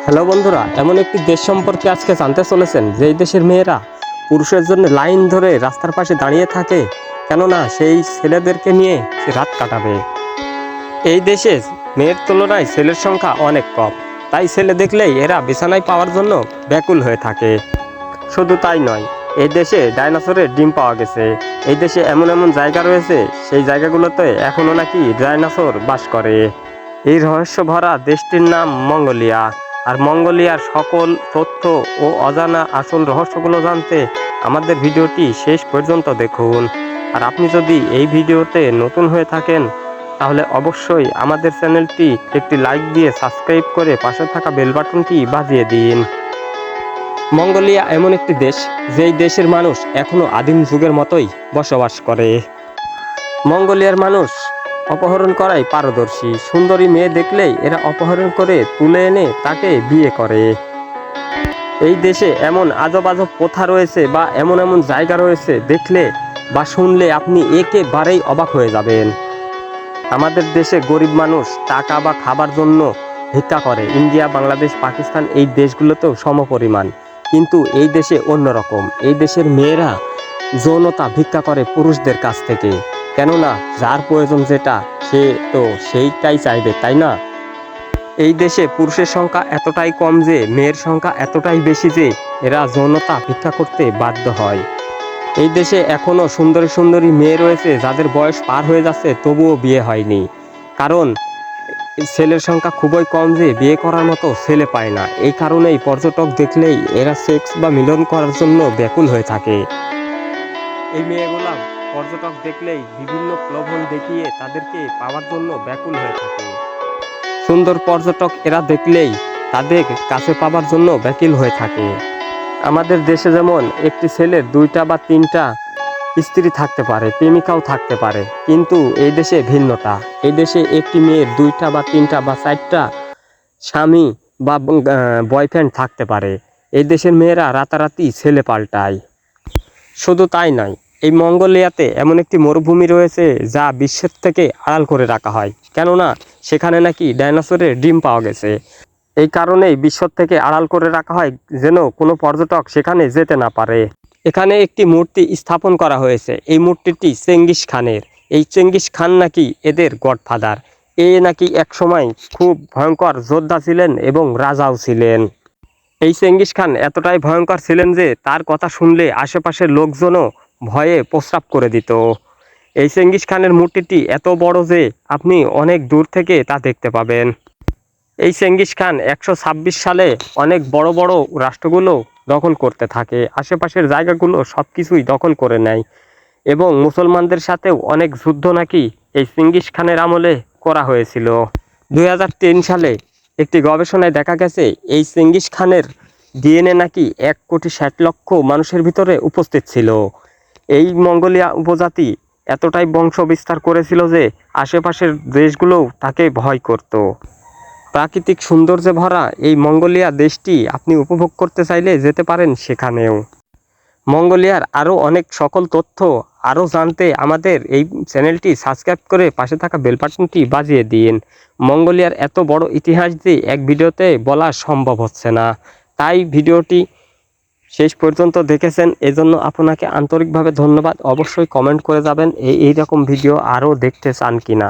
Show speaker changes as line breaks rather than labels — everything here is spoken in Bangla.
হ্যালো বন্ধুরা, এমন একটি দেশ সম্পর্কে আজকে জানতে চলেছেন যেই দেশের মেয়েরা পুরুষের জন্য লাইন ধরে রাস্তার পাশে দাঁড়িয়ে থাকে, কেননা সেই ছেলেদেরকে নিয়ে সে রাত কাটাবে। এই দেশে মেয়ের তুলনায় ছেলের সংখ্যা অনেক কম, তাই ছেলে দেখলেই এরা বিছানায় পাওয়ার জন্য ব্যাকুল হয়ে থাকে। শুধু তাই নয়, এই দেশে ডাইনোসরের ডিম পাওয়া গেছে। এই দেশে এমন এমন জায়গা রয়েছে, সেই জায়গাগুলোতে এখনও নাকি ডাইনোসর বাস করে। এই রহস্য ভরা দেশটির নাম মঙ্গোলিয়া। আর মঙ্গোলিয়ার সকল তথ্য ও অজানা আসল রহস্যগুলো জানতে আমাদের ভিডিওটি শেষ পর্যন্ত দেখুন। আর আপনি যদি এই ভিডিওতে নতুন হয়ে থাকেন তাহলে অবশ্যই আমাদের চ্যানেলটি একটি লাইক দিয়ে সাবস্ক্রাইব করে পাশে থাকা বেল বাটনটি বাজিয়ে দিন। মঙ্গোলিয়া এমন একটি দেশ, যেই দেশের মানুষ এখনো আদিম যুগের মতোই বসবাস করে। মঙ্গোলিয়ার মানুষ অপহরণ করায় পারদর্শী। সুন্দরী মেয়ে দেখলেই এরা অপহরণ করে তুলে এনে তাকে বিয়ে করে। এই দেশে এমন আজব আজব প্রথা রয়েছে বা এমন এমন জায়গা রয়েছে, দেখলে বা শুনলে আপনি একেবারেই অবাক হয়ে যাবেন। আমাদের দেশে গরিব মানুষ টাকা বা খাবার জন্য ভিক্ষা করে। ইন্ডিয়া, বাংলাদেশ, পাকিস্তান এই দেশগুলোতেও সমপরিমাণ, কিন্তু এই দেশে অন্যরকম। এই দেশের মেয়েরা যৌনতা ভিক্ষা করে পুরুষদের কাছ থেকে, কেননা যার প্রয়োজন যেটা সে তো সেইটাই চাইবে, তাই না? এই দেশে পুরুষের সংখ্যা এতটাই কম যে মেয়ের সংখ্যা এতটাই বেশি যে এরা যৌনতা ভিক্ষা করতে বাধ্য হয়। এই দেশে এখনও সুন্দরী সুন্দরী মেয়ে রয়েছে যাদের বয়স পার হয়ে যাচ্ছে তবুও বিয়ে হয়নি, কারণ ছেলের সংখ্যা খুবই কম যে বিয়ে করার মতো ছেলে পায় না। এই কারণেই পর্যটক দেখলেই এরা সেক্স বা মিলন করার জন্য ব্যাকুল হয়ে থাকে। এই মেয়েগুলা পর্যটক দেখলেই বিভিন্ন প্রলোভন দেখিয়ে তাদেরকে পাওয়ার জন্য ব্যাকুল হয়ে থাকে। সুন্দর পর্যটক এরা দেখলেই তাদের কাছে পাওয়ার জন্য ব্যাকুল হয়ে থাকে। আমাদের দেশে যেমন একটি ছেলের 2টা বা 3টা স্ত্রী থাকতে পারে, প্রেমিকাও থাকতে পারে, কিন্তু এই দেশে ভিন্নটা। এই দেশে একটি মেয়ের 2টা বা 3টা বা 4টা স্বামী বা বয়ফ্রেন্ড থাকতে পারে। এই দেশের মেয়েরা রাতারাতি ছেলে পাল্টায়। শুধু তাই নয়, এই মঙ্গোলিয়াতে এমন একটি মরুভূমি রয়েছে যা বিশ্বের থেকে আড়াল করে রাখা হয়, কেননা সেখানে নাকি ডাইনোসরের ডিম পাওয়া গেছে। এই কারণেই বিশ্ব থেকে আড়াল করে রাখা হয়, যেন কোনো পর্যটক সেখানে যেতে না পারে। এখানে একটি মূর্তি স্থাপন করা হয়েছে। এই মূর্তিটি চেঙ্গিস খানের। এই চেঙ্গিস খান নাকি এদের গডফাদার। এ নাকি একসময় খুব ভয়ঙ্কর যোদ্ধা ছিলেন এবং রাজাও ছিলেন। এই চেঙ্গিস খান এতটাই ভয়ঙ্কর ছিলেন যে তার কথা শুনলে আশেপাশের লোকজনও ভয়ে প্রস্রাব করে দিত। এই চেঙ্গিস খানের মূর্তিটি এত বড় যে আপনি অনেক দূর থেকে তা দেখতে পাবেন। এই চেঙ্গিস খান 126 সালে অনেক বড় বড় রাষ্ট্রগুলো দখল করতে থাকে। আশেপাশের জায়গাগুলো সব কিছুই দখল করে নেয় এবং মুসলমানদের সাথেও অনেক যুদ্ধ নাকি এই চেঙ্গিস খানের আমলে করা হয়েছিল। 2003 সালে একটি গবেষণায় দেখা গেছে এই চেঙ্গিস খানের ডিএনএ নাকি 1,60,00,000 মানুষের ভিতরে উপস্থিত ছিল। এই মঙ্গোলিয়া উপজাতি এতটাই বংশ বিস্তার করেছিল যে আশেপাশের দেশগুলোও তাকে ভয় করত। প্রাকৃতিক সৌন্দর্যে ভরা এই মঙ্গোলিয়া দেশটি আপনি উপভোগ করতে চাইলে যেতে পারেন সেখানেও। মঙ্গোলিয়ার আরও অনেক সকল তথ্য আরও জানতে আমাদের এই চ্যানেলটি সাবস্ক্রাইব করে পাশে থাকা বেল বাটনটি বাজিয়ে দিন। মঙ্গোলিয়ার এত বড় ইতিহাস যে এক ভিডিওতে বলা সম্ভব হচ্ছে না, তাই ভিডিওটি শেষ পর্যন্ত দেখেছেন, এজন্য আপনাকে আন্তরিকভাবে ধন্যবাদ। অবশ্যই কমেন্ট করে যাবেন এইরকম ভিডিও আরও দেখতে চান কিনা।